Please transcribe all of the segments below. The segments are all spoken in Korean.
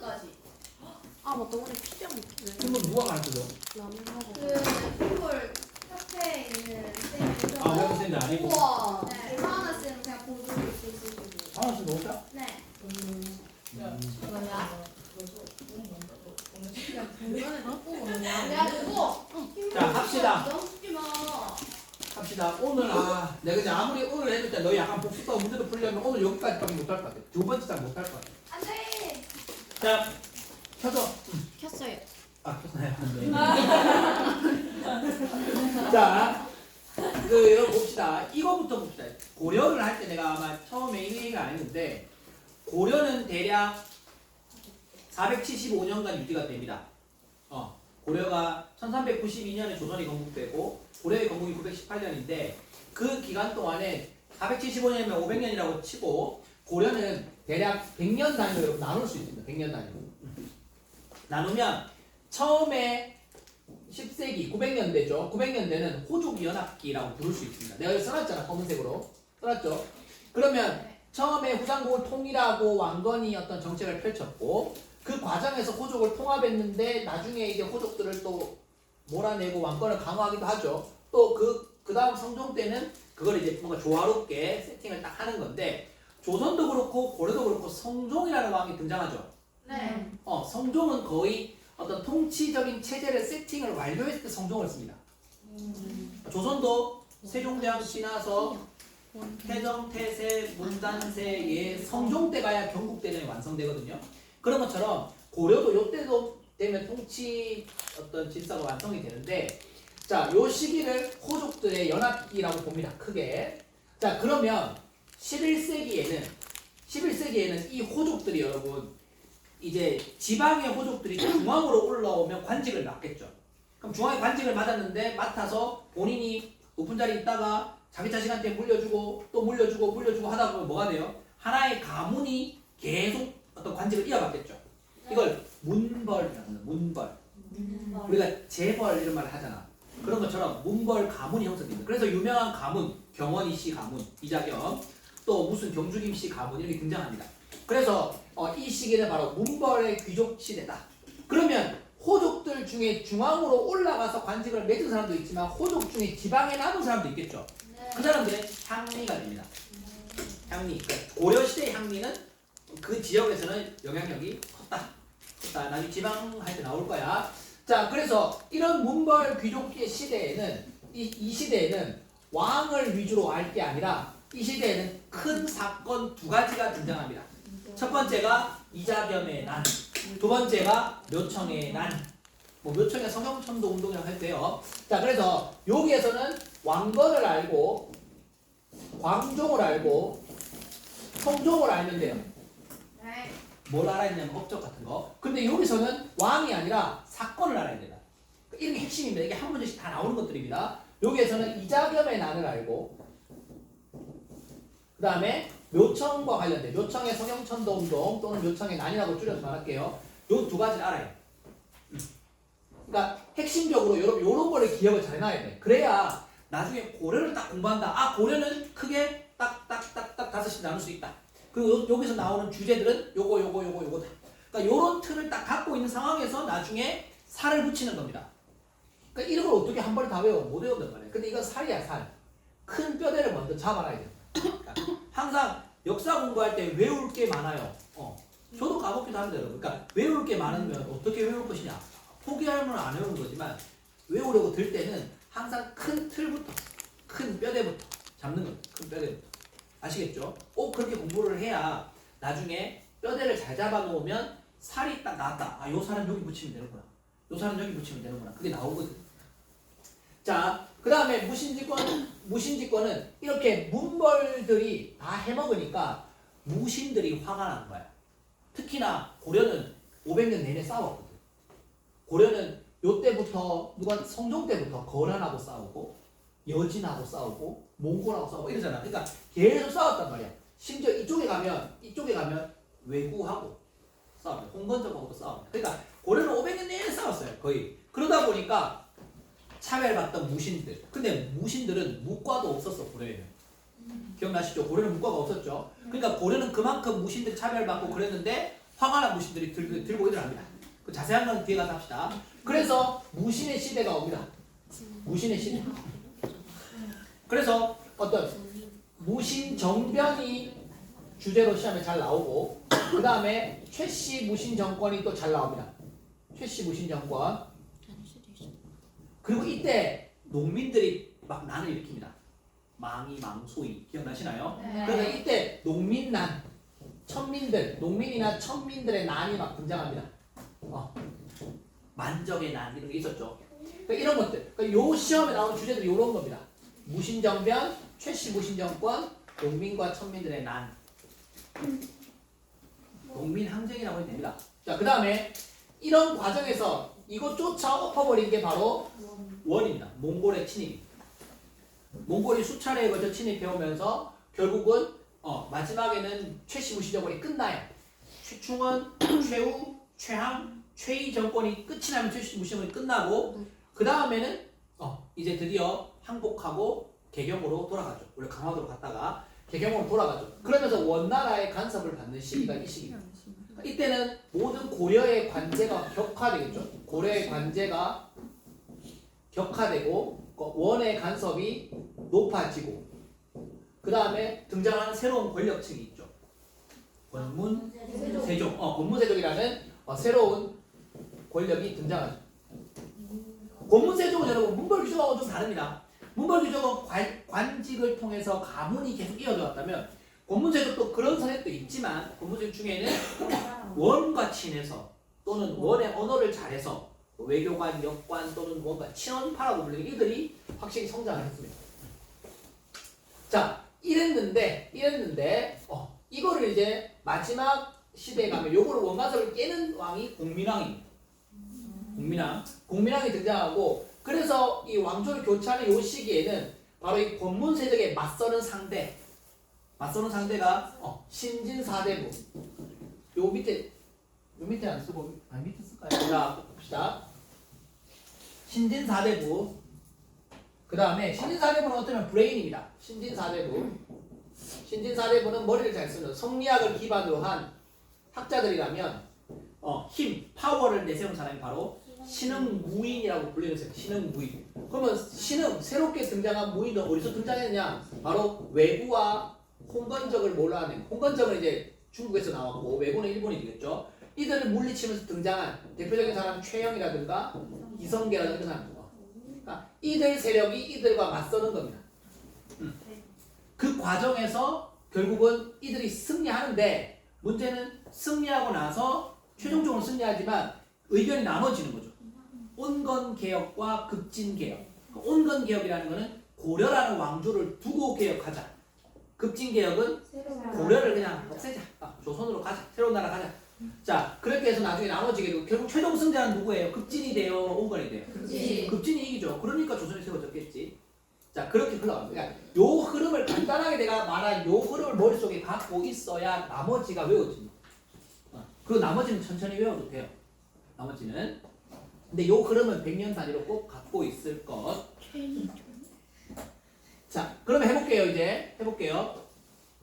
500년까지. 아 맞다 오늘 피자 먹기로 그러면 누가 가르쳐줘? 라면 먹어. 그 싱글 협회에 있는 쌤이 아, 외국 쌤이 아니고. 우와. 네, 하나 쌤은 그냥 보조를 쓰시고. 하나씩 먹자. 네. 뭐야? 이거는 먹고 그래가지고 자, 합시다. 넘지 마. 합시다. 오늘 내가 이제 아무리 오늘 해도 때 너희 약간 복습하고 문제도 풀려면 오늘 여기까지밖에 못할 것 같아. 두 번째 장 못할 것 같아. 안돼. 자, 켜줘. 켰어요. 켰어요. 네. 자, 여러분 봅시다. 이거부터 봅시다. 고려를 할 때 내가 아마 처음에 이 얘기가 아니었는데 고려는 대략 475년간 유지가 됩니다. 고려가 1392년에 조선이 건국되고 고려의 건국이 918년인데 그 기간 동안에 475년이면 500년이라고 치고 고려는 대략 100년 단위로 나눌 수 있습니다. 100년 단위로. 나누면 처음에 10세기 900년대죠. 900년대는 호족 연합기라고 부를 수 있습니다. 내가 여기 써놨잖아. 검은색으로. 써놨죠. 그러면 처음에 후장국을 통일하고 왕건이 어떤 정책을 펼쳤고 그 과정에서 호족을 통합했는데 나중에 이제 호족들을 또 몰아내고 왕권을 강화하기도 하죠. 또 그 다음 성종 때는 그걸 이제 뭔가 조화롭게 세팅을 딱 하는 건데 조선도 그렇고 고려도 그렇고 성종이라는 왕이 등장하죠. 네. 성종은 거의 어떤 통치적인 체제를 세팅을 완료했을 때 성종을 씁니다. 조선도 세종대왕 지나서 태정, 태세, 문단세의 성종 때 가야 경국대전이 완성되거든요. 그런 것처럼 고려도 요때도 되면 통치 어떤 질서가 완성이 되는데 자, 요 시기를 호족들의 연합기라고 봅니다. 크게. 자, 그러면 11세기에는 이 호족들이 여러분 이제 지방의 호족들이 중앙으로 올라오면 관직을 맡겠죠. 그럼 중앙에 관직을 맡았는데 맡아서 본인이 높은 자리에 있다가 자기 자식한테 물려주고 또 물려주고 하다 보면 뭐가 돼요? 하나의 가문이 계속 어떤 관직을 이어받겠죠. 이걸 문벌이라고 합니다. 문벌. 우리가 재벌 이런 말을 하잖아. 그런 것처럼 문벌 가문이 형성됩니다. 그래서 유명한 가문, 경원이 씨 가문, 이자겸, 또 무슨 경주김 씨 가문 이렇게 등장합니다. 그래서 이 시기는 바로 문벌의 귀족 시대다. 그러면 호족들 중에 중앙으로 올라가서 관직을 맺은 사람도 있지만 호족 중에 지방에 남은 사람도 있겠죠. 네. 그 사람들은 향리가 됩니다. 향리. 그러니까 고려시대의 향리는 그 지역에서는 영향력이 컸다. 나중에 지방 할 때 나올 거야. 자, 그래서 이런 문벌 귀족의 시대에는 이 시대에는 왕을 위주로 할 게 아니라 이 시대에는 큰 사건 두 가지가 등장합니다. 첫 번째가 이자겸의 난, 두 번째가 묘청의 난. 묘청의 성형천도 운동이라고 할 때요. 자, 그래서 여기에서는 왕건을 알고 광종을 알고 성종을 알면 돼요. 네. 뭘 알아야 되냐면 업적 같은 거. 근데 여기서는 왕이 아니라 사건을 알아야 된다. 이런 게 핵심입니다. 이게 한 문제씩 다 나오는 것들입니다. 여기에서는 이자겸의 난을 알고 그 다음에 묘청과 관련된 묘청의 성형천도 운동 또는 묘청의 난이라고 줄여서 말할게요. 요 두 가지를 알아요. 그러니까 핵심적으로 여러분 요런 거를 기억을 잘 해놔야 돼. 그래야 나중에 고려를 딱 공부한다. 고려는 크게 딱딱딱딱 다섯씩 나눌 수 있다. 그리고 여기서 나오는 주제들은 요거다. 그러니까 요런 틀을 딱 갖고 있는 상황에서 나중에 살을 붙이는 겁니다. 그러니까 이런 걸 어떻게 한 번에 다 외워? 못 외운단 말이에요. 근데 이건 살이야, 살. 큰 뼈대를 먼저 잡아놔야 돼요. 그러니까 항상 역사 공부할 때 외울 게 많아요. 저도 까먹기도 합니다, 여러분. 그러니까 외울 게 많으면 어떻게 외울 것이냐? 포기하면 안 외우는 거지만 외우려고 들 때는 항상 큰 틀부터, 큰 뼈대부터 잡는 거예요. 큰 뼈대부터. 아시겠죠? 꼭 그렇게 공부를 해야 나중에 뼈대를 잘 잡아놓으면 살이 딱 나왔다. 요 살은 여기 붙이면 되는구나. 요 살은 여기 붙이면 되는구나. 그게 나오거든. 자, 그 다음에 무신지권은 이렇게 문벌들이 다 해먹으니까 무신들이 화가 난 거야. 특히나 고려는 500년 내내 싸웠거든. 고려는 요때부터 성종 때부터 거란하고 싸우고 여진하고 싸우고 몽골하고 싸우고 이러잖아. 그러니까 계속 싸웠단 말이야. 심지어 이쪽에 가면 외구하고 싸워요. 홍건적하고도 싸워요. 그러니까 고려는 500년 내내 싸웠어요. 거의. 그러다 보니까 차별받던 무신들. 근데 무신들은 무과도 없었어. 고려에는. 기억나시죠? 고려는 무과가 없었죠. 그러니까 고려는 그만큼 무신들 차별받고 그랬는데 화가 난 무신들이 들고 일어납니다. 그 자세한 건 뒤에 가서 합시다. 그래서 무신의 시대가 옵니다. 무신의 시대. 그래서 어떤 무신정변이 주제로 시험에 잘 나오고 그 다음에 최씨 무신정권이 또 잘 나옵니다. 최씨 무신정권. 그리고 이때 농민들이 막 난을 일으킵니다. 망이 망소이 기억나시나요? 네. 그래서 이때 농민난, 천민들, 농민이나 천민들의 난이 막 등장합니다. 만적의 난 이런 게 있었죠. 그러니까 이런 것들. 그러니까 요 시험에 나오는 주제들이 이런 겁니다. 무신정변, 최씨 무신정권, 농민과 천민들의 난. 농민 항쟁이라고 해도 됩니다. 자, 그 다음에 이런 과정에서 이것조차 엎어버린 게 바로 원입니다. 몽골의 침입. 몽골이 수차례에 걸쳐 침입해오면서 결국은 마지막에는 최씨 무신정권이 끝나요. 최충원, 최우, 최항, 최이 정권이 끝이 나면 최씨 무신정권이 끝나고 그 다음에는 이제 드디어 항복하고 개경으로 돌아가죠. 우리 강화도로 갔다가 개경으로 돌아가죠. 그러면서 원나라의 간섭을 받는 시기가 이 시기입니다. 이때는 모든 고려의 관제가 격화되겠죠. 고려의 관제가 격화되고 원의 간섭이 높아지고 그 다음에 등장하는 새로운 권력층이 있죠. 권문세족. 권문세족이라는 새로운 권력이 등장하죠. 권문세족은 여러분 문벌규족하고 좀 다릅니다. 문벌규족은 관직을 통해서 가문이 계속 이어져 왔다면 권문세족도 그런 선택도 있지만 권문세족 중에는 원과 친해서 또는 원의 언어를 잘해서 외교관, 역관 또는 뭔가 친원파라고 불리는 이들이 확실히 성장을 했습니다. 자, 이랬는데 이거를 이제 마지막 시대에 가면 요거를 원가석을 깨는 왕이 공민왕입니다. 공민왕이 등장하고 그래서 이 왕조를 교체하는 요 시기에는 바로 이 권문세족에 맞서는 상대가 신진사대부. 요 밑에 안 쓰고 밑에 쓸까요? 자, 봅시다. 신진사대부. 그 다음에 신진사대부는 어쩌면 브레인입니다. 신진사대부는 머리를 잘 쓰는 성리학을 기반으로 한 학자들이라면 힘, 파워를 내세운 사람이 바로 신흥무인이라고 불리는 사람. 신흥무인. 그러면 새롭게 등장한 무인은 어디서 등장했느냐? 바로 외구와 홍건적을 몰아낸. 홍건적은 이제 중국에서 나왔고 외구는 일본이 되겠죠. 이들을 물리치면서 등장한 대표적인 사람 최영이라든가 이성계라든가 이런 사람. 그러니까 이들 세력이 이들과 맞서는 겁니다. 그 과정에서 결국은 이들이 승리하는데 문제는 승리하고 나서 최종적으로 승리하지만 의견이 나눠지는 거죠. 온건개혁과 급진개혁. 온건개혁이라는 것은 고려라는 왕조를 두고 개혁하자. 급진개혁은 고려를 그냥 없애자. 조선으로 가자. 새로운 나라 가자. 자, 그렇게 해서 나중에 나눠지게 되고 결국 최종 승자는 누구예요? 급진이 돼요? 온건이 돼요? 급진이 이기죠. 그러니까 조선이 세워졌겠지. 자, 그렇게 흘러갑니다. 그러니까 요 흐름을 간단하게 내가 말한 요 흐름을 머릿속에 갖고 있어야 나머지가 외워집니다. 그 나머지는 천천히 외워도 돼요. 나머지는. 근데 요 흐름은 100년 단위로 꼭 갖고 있을 것. 자, 그러면 해볼게요.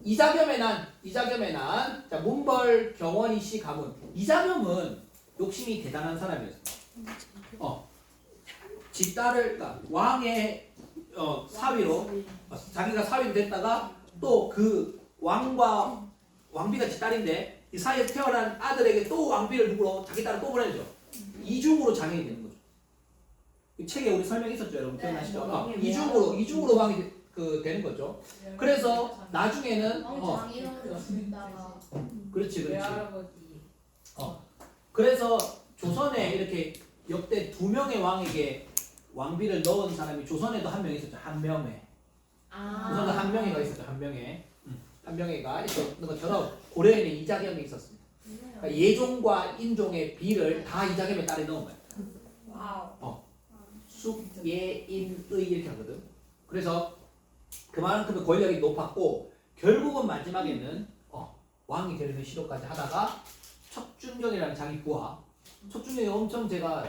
이자겸의 난. 자, 문벌, 경원, 이씨, 가문. 이자겸은 욕심이 대단한 사람이었어요. 지 딸을, 그러니까 왕의 사위로, 자기가 사위로 됐다가 또 그 왕비가 지 딸인데 이 사이에 태어난 아들에게 또 왕비를 누구로 자기 딸을 또 보내죠. 이중으로 장인이 되는 거죠. 이 책에 우리 설명 있었죠, 여러분 기억나시죠? 이중으로 왕이 되는 거죠. 그래서 나중에는 그렇지. 그래서 조선에 이렇게 역대 2명의 왕에게 왕비를 넣은 사람이 조선에도 한 명 있었죠. 한명회. 조선도 한명회가 있었죠. 한명회가 있었던 것처럼 고려에는 이자겸이 있었습니다. 그러니까 예종과 인종의 비를 다 이자겸의 딸에 넣은 거예요. 숙, 예, 인, 의 이렇게 하거든. 그래서 그만큼 권력이 높았고 결국은 마지막에는 왕이 되려는 시도까지 하다가 척준경이라는 자기 부하. 척준경이 엄청 제가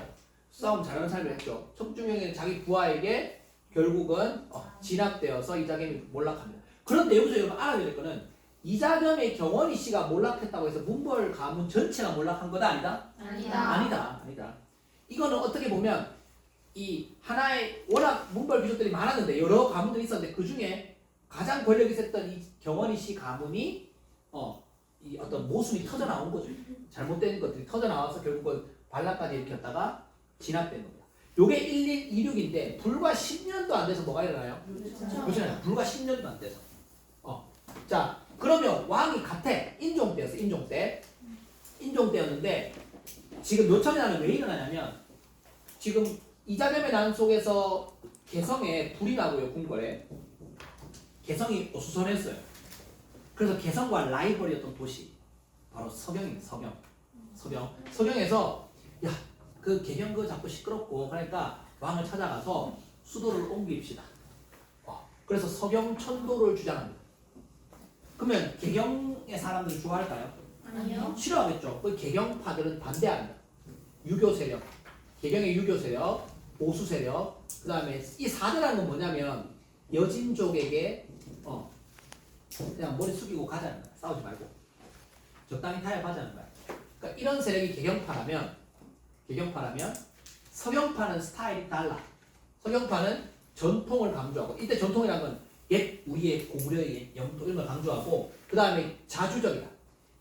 싸움 잘하는 사람을 했죠. 척준경이 자기 부하에게 결국은 진압되어서 이자겸이 몰락합니다. 그런데 여기서 여러분 알아야 될 거는 이자겸의 경원이 씨가 몰락했다고 해서 문벌 가문 전체가 몰락한 거다 아니다? 아니다. 아니다. 이거는 어떻게 보면 이 하나의 워낙 문벌 귀족들이 많았는데 여러 가문들이 있었는데 그 중에 가장 권력이 있었던 이 경원이 씨 가문이 이 어떤 모순이 터져 나온 거죠. 잘못된 것들이 터져 나와서 결국은 반란까지 일으켰다가 진압된 겁니다. 요게 1126인데 불과 10년도 안 돼서 뭐가 일어나요? 그렇잖아요. 불과 10년도 안 돼서. 자, 그러면 왕이 같아. 인종 때였어. 인종 때. 인종 때였는데 지금 묘천의 난은 왜 일어나냐면 지금 이자겸의 난 속에서 개성에 불이 나고요. 궁궐에. 개성이 어수선했어요. 그래서 개성과 라이벌이었던 도시 바로 서경입니다. 서경에서 야, 그 개경 그 자꾸 시끄럽고 그러니까 왕을 찾아가서 수도를 옮깁시다. 그래서 서경 천도를 주장합니다. 그러면 개경의 사람들이 좋아할까요? 아니요. 싫어하겠죠. 그 개경파들은 반대합니다. 유교 세력, 개경의 유교 세력, 보수 세력, 그 다음에 이 4대라는 건 뭐냐면 여진족에게 그냥 머리 숙이고 가자는 거야. 싸우지 말고 적당히 타협하자는 거야. 그러니까 이런 세력이 개경파라면 서경파는 스타일이 달라. 서경파는 전통을 강조하고 이때 전통이라는 건 옛 우리의 고구려의 영토 이런 걸 강조하고 그 다음에 자주적이다.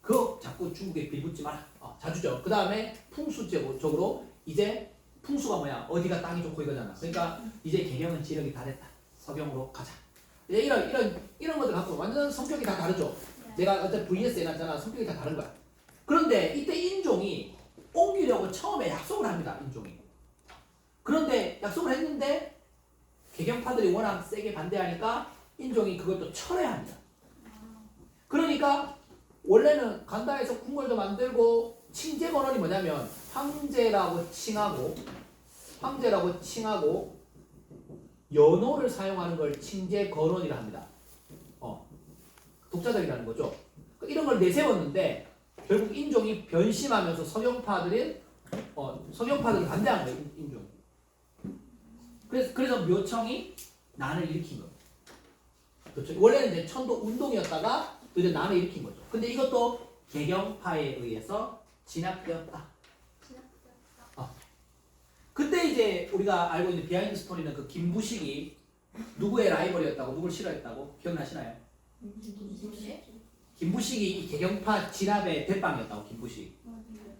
그거 자꾸 중국에 빌붙지 마라. 자주적. 그 다음에 풍수적으로 이제 풍수가 뭐야? 어디가 땅이 좋고 이거잖아. 그러니까 이제 개경은 지력이 다 됐다. 서경으로 가자. 이런 것들 갖고 완전 성격이 다 다르죠. 내가 어떤 VS 해놨잖아. 성격이 다 다른 거야. 그런데 이때 인종이 옮기려고 처음에 약속을 합니다. 인종이. 그런데 약속을 했는데 개경파들이 워낙 세게 반대하니까 인종이 그것도 철회합니다. 그러니까 원래는 간다해서 궁궐도 만들고 칭제 건원이 뭐냐면 황제라고 칭하고 연호를 사용하는 걸 칭제 건원이라 합니다. 독자적이라는 거죠. 이런 걸 내세웠는데 결국 인종이 변심하면서 서경파들을 반대한 거예요. 인종. 그래서 묘청이 난을 일으킨 겁니다. 그렇죠. 원래는 이제 천도 운동이었다가 이제 난을 일으킨 거죠. 근데 이것도 개경파에 의해서 진압되었다. 그때 이제 우리가 알고 있는 비하인드 스토리는 그 김부식이 누구의 라이벌이었다고 누구를 싫어했다고 기억나시나요? 김부식이 이 개경파 진압의 대빵이었다고.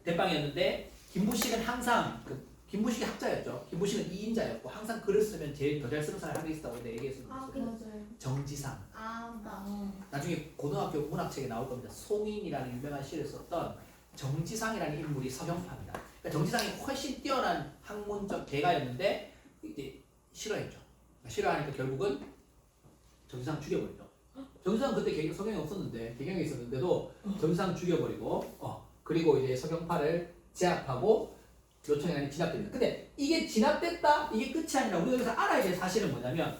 대빵이었는데 김부식은 항상 김부식이 학자였죠. 김부식은 2인자였고 항상 글을 쓰면 제일 더 잘 쓰는 사람이 한 명 있었다고 내가 얘기했습니다. 맞아요. 정지상. 나중에 고등학교 문학책에 나올 겁니다. 송인이라는 유명한 시를 썼던 정지상이라는 인물이 서경파입니다. 그러니까 정지상이 훨씬 뛰어난 학문적 대가였는데 이제 싫어했죠. 싫어하니까 결국은 정지상 죽여버리죠. 정지상 그때 서경이 없었는데 개경에 있었는데도 정지상 죽여버리고 그리고 이제 서경파를 제압하고 묘청의 난이 진압됩니다. 근데 이게 진압됐다? 이게 끝이 아니라 우리가 여기서 알아야 될 사실은 뭐냐면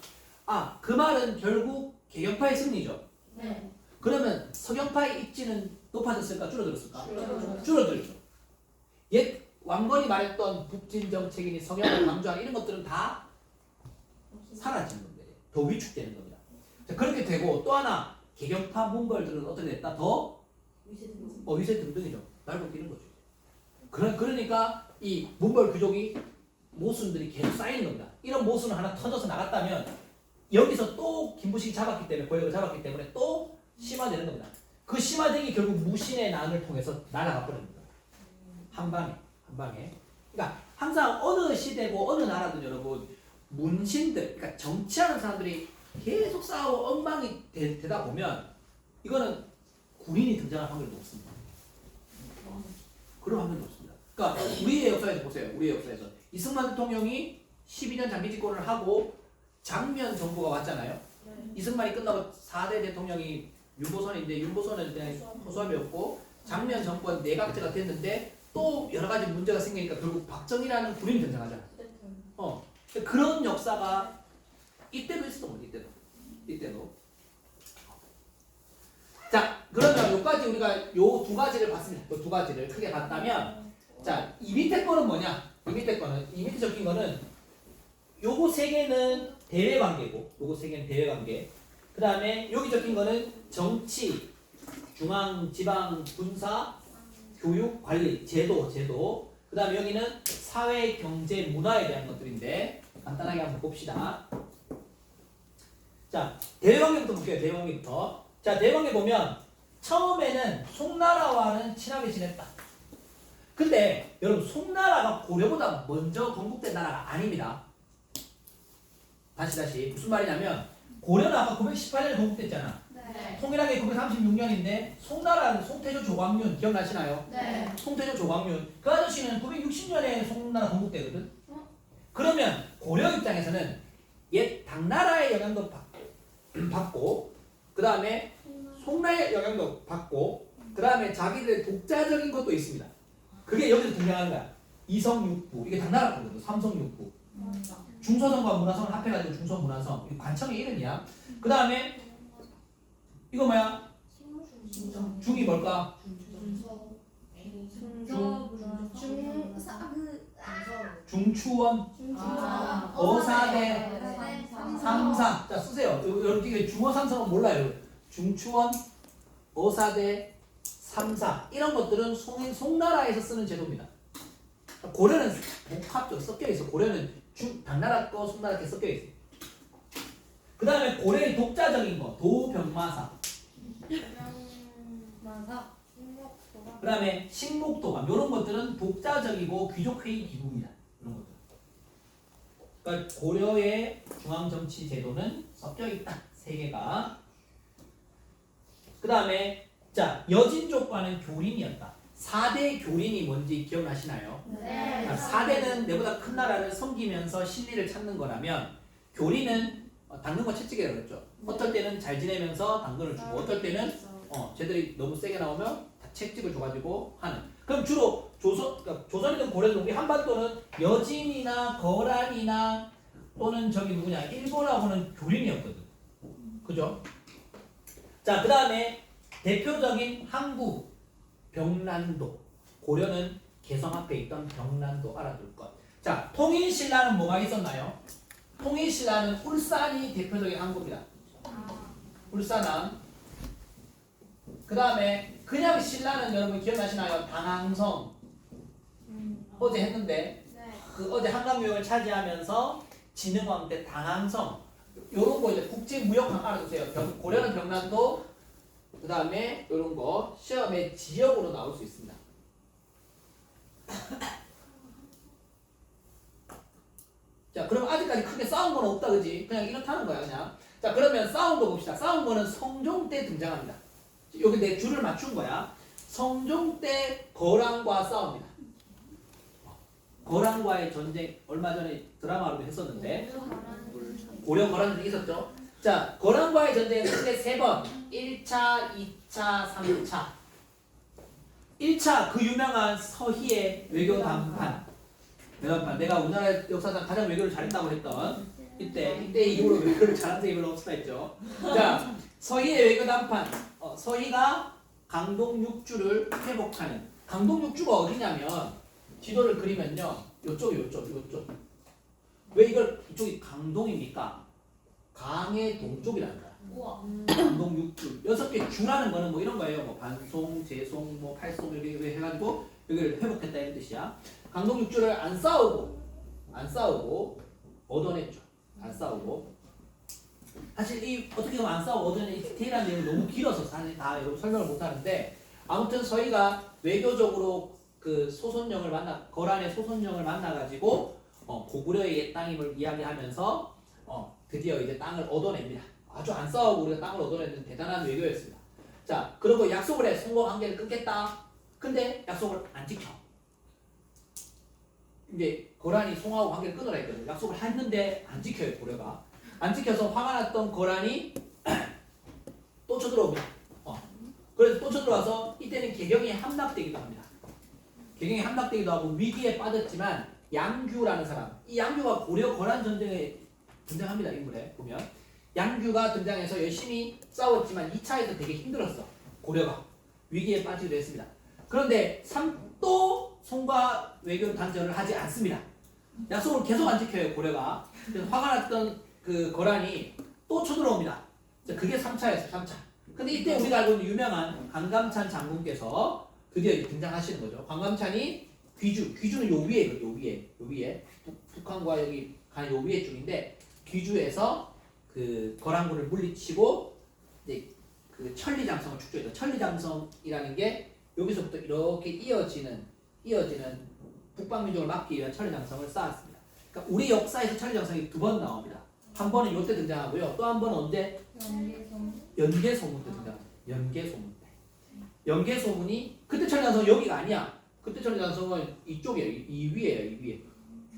그 말은 결국 개경파의 승리죠. 네. 그러면 서경파의 입지는 높아졌을까? 줄어들었을까? 줄어들죠. 옛 왕건이 말했던 북진 정책이니 서경을 강조하는 이런 것들은 다 사라지는 겁니다. 더 위축되는 겁니다. 자, 그렇게 되고 또 하나 개경파 문벌들은 어떻게 됐다? 더 위세 등등이죠. 날고 뛰는 거죠. 그러니까 이 문벌 귀족이 모순들이 계속 쌓이는 겁니다. 이런 모순을 하나 터져서 나갔다면 여기서 또 김부식이 잡았기 때문에 권력을 잡았기 때문에 또 심화되는 겁니다. 그 심화되기 결국 무신의 난을 통해서 날아가 버립니다. 한 방에. 그러니까 항상 어느 시대고 어느 나라든 여러분 문신들, 그러니까 정치하는 사람들이 계속 싸우고 엉망이 되다 보면 이거는 군인이 등장할 확률이 높습니다. 그런 확률이 높습니다. 그러니까 우리의 역사에서 보세요. 우리의 역사에서 이승만 대통령이 12년 장기 집권을 하고 장면 정부가 왔잖아요. 이승만이 끝나고 4대 대통령이 윤보선인데 윤보선은 그냥 호수아비였고 장면 정권 내각제가 됐는데 또 여러 가지 문제가 생기니까 결국 박정희라는 군인이 등장하잖아요. 그런 역사가 이때도 있었던 거죠. 이때도. 자, 그러면 요까지 우리가 요 두 가지를 봤습니다. 요 두 가지를 크게 봤다면, 자, 이 밑에 거는 뭐냐? 이 밑에 적힌 거는 요거 세 개는 대외 관계고, 요거 세 개는 대외 관계. 그 다음에 여기 적힌 거는 정치, 중앙, 지방, 군사, 교육, 관리, 제도. 그 다음에 여기는 사회, 경제, 문화에 대한 것들인데 간단하게 한번 봅시다. 자, 대외관계부터 볼게요. 대외관계부터. 자, 대외관계 보면 처음에는 송나라와는 친하게 지냈다. 근데 여러분 송나라가 고려보다 먼저 건국된 나라가 아닙니다. 다시 무슨 말이냐면 고려는 아까 918년에 건국됐잖아. 네. 통일한 게 936년인데 송나라는 송태조 조광윤 기억나시나요? 네. 송태조 조광윤 그 아저씨는 960년에 송나라 건국되거든. 그러면 고려 입장에서는 옛 당나라의 영향도 받고 그 다음에 송나라의 영향도 받고 그 다음에 자기들의 독자적인 것도 있습니다. 그게 여기서 등장하는 거야. 이성육부 이게 당나라 거거든. 삼성육부 중서성과 문화성을 합해가지고 중서문화성 이게 관청의 이름이야. 그 다음에 이거 뭐야? 중이 뭘까? 중추원 어사대 삼사. 자 쓰세요. 여러분 이게 중어 삼성은 몰라요. 중추원 어사대 삼사 이런 것들은 송나라에서 쓰는 제도입니다. 고려는 복합적 섞여 있어. 고려는 당나라 거 송나라 게 섞여 있어. 그 다음에 고려의 독자적인 거 도병마사. 그 다음에 식목도감 이런 것들은 독자적이고 귀족회의 기구입니다. 이런 것들. 그러니까 고려의 중앙정치 제도는 섞여 있다. 세 개가. 그 다음에 자 여진족과는 교린이었다. 4대 교린이 뭔지 기억나시나요? 네. 4대는 내보다 큰 나라를 섬기면서 신리를 찾는 거라면 교린은 당근과 채찍이라고 그랬죠. 어떨 때는 잘 지내면서 당근을 주고 어떨 때는 쟤들이 너무 세게 나오면 다 채찍을 줘가지고 하는. 그럼 주로 그러니까 조선이든 고려든 우리 한반도는 여진이나 거란이나 또는 저기 누구냐 일본하고는 교린이었거든. 그죠? 자, 그 다음에 대표적인 항구 병란도. 고려는 개성 앞에 있던 병란도 알아둘 것. 자, 통일신라는 뭐가 있었나요? 통일신라는 울산이 대표적인 항구입니다. 울산항. 그 다음에 그냥 신라는 여러분 기억나시나요? 당항성. 어제 했는데 그 어제 한강유역을 차지하면서 진흥왕 때 당항성. 요런 거 이제 국제무역항 알아두세요. 고려는 병란도. 그 다음에 요런 거 시험에 지역으로 나올 수 있습니다. 자, 그럼 아직까지 크게 싸운 건 없다, 그지? 그냥 이렇다는 거야, 그냥. 자, 그러면 싸운 거 봅시다. 싸운 거는 성종 때 등장합니다. 여기 내 줄을 맞춘 거야. 성종 때 거란과 싸웁니다. 거란과의 전쟁 얼마 전에 드라마로도 했었는데 고려 거란전쟁 있었죠. 자, 거란과의 전쟁은 크게 3번 1차, 2차, 3차 1차 그 유명한 서희의 외교 담판 내가 우리나라 역사상 가장 외교를 잘했다고 했던 이때 이후로 외교를 잘한 적이 별로 없었다 했죠. 자, 서희의 외교 담판 서희가 강동 육주를 회복하는. 강동 육주가 어디냐면 지도를 그리면요 요쪽 왜 이쪽이 강동입니까? 강의 동쪽이라는 거야. 강동 육주 6개 주라는 거는 뭐 이런 거예요. 뭐 반송, 재송, 뭐 팔송 이렇게 해가지고 여기를 회복했다 이런 뜻이야. 강동 육주를 안 싸우고 얻어냈죠. 안 싸우고. 사실 이 어떻게 보면 안 싸우고 얻어낸 이 디테일한 내용이 너무 길어서 사실 다 여러분 설명을 못 하는데 아무튼 서희가 외교적으로 그 소손령을 거란의 소손령을 만나가지고 고구려의 옛 땅임을 이야기하면서 드디어 이제 땅을 얻어냅니다. 아주 안 싸우고 우리가 땅을 얻어내는 대단한 외교였습니다. 자, 그리고 약속을 해. 송과 관계를 끊겠다. 근데 약속을 안 지켜. 이제 거란이 송하고 관계를 끊으라 했거든요. 약속을 했는데 안 지켜요, 고려가. 안 지켜서 화가 났던 거란이 또 쳐들어옵니다. 그래서 또 쳐들어와서 이때는 개경이 함락되기도 합니다. 개경이 함락되기도 하고 위기에 빠졌지만 양규라는 사람, 이 양규가 고려 거란 전쟁에 등장합니다. 인물에 보면 양규가 등장해서 열심히 싸웠지만 2차에서 되게 힘들었어. 고려가 위기에 빠지기도 했습니다. 그런데 또 송과 외교 단절을 하지 않습니다. 약속을 계속 안 지켜요, 고려가. 그래서 화가 났던 그 거란이 또 쳐들어옵니다. 그게 3차였어요. 3차. 근데 이때 우리가 알고 있는 유명한 관감찬 장군께서 드디어 등장하시는 거죠. 관감찬이 귀주는 요 위에, 요 위에 북한과 여기 간 요 위에 쪽인데 귀주에서 그 거란군을 물리치고 이제 그 천리장성을 축조해서 천리장성이라는 게 여기서부터 이렇게 이어지는 북방민족을 막기 위한 천리장성을 쌓았습니다. 그러니까 우리 역사에서 천리장성이 두 번 나옵니다. 한 번은 이때 등장하고요. 또 한 번은 언제? 연개소문 때 등장합니다. 연개소문 때. 연개소문이 그때 천리장성 여기가 아니야. 그때 천리장성은 이쪽이에요. 이 위에요. 이 위에.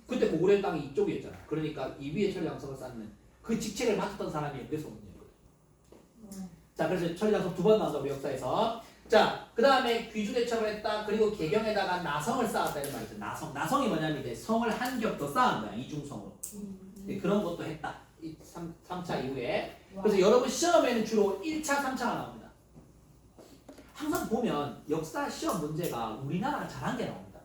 그때 고구려 땅이 이쪽이었잖아. 그러니까 이 위에 천리장성을 쌓는 그 직책을 맡았던 사람이 연개소문이었거든. 자, 그래서 천리장성 두 번 나온다 우리 역사에서. 자, 그 다음에 귀주대첩을 했다. 그리고 개경에다가 나성을 쌓았다 이런 말이죠. 나성이 뭐냐면 이제 성을 한 겹 더 쌓은 거야. 이중성으로. 그런 것도 했다. 이 3차 이후에. 그래서 여러분 시험에는 주로 1차, 3차가 나옵니다. 항상 보면 역사 시험 문제가 우리나라가 잘한 게 나옵니다.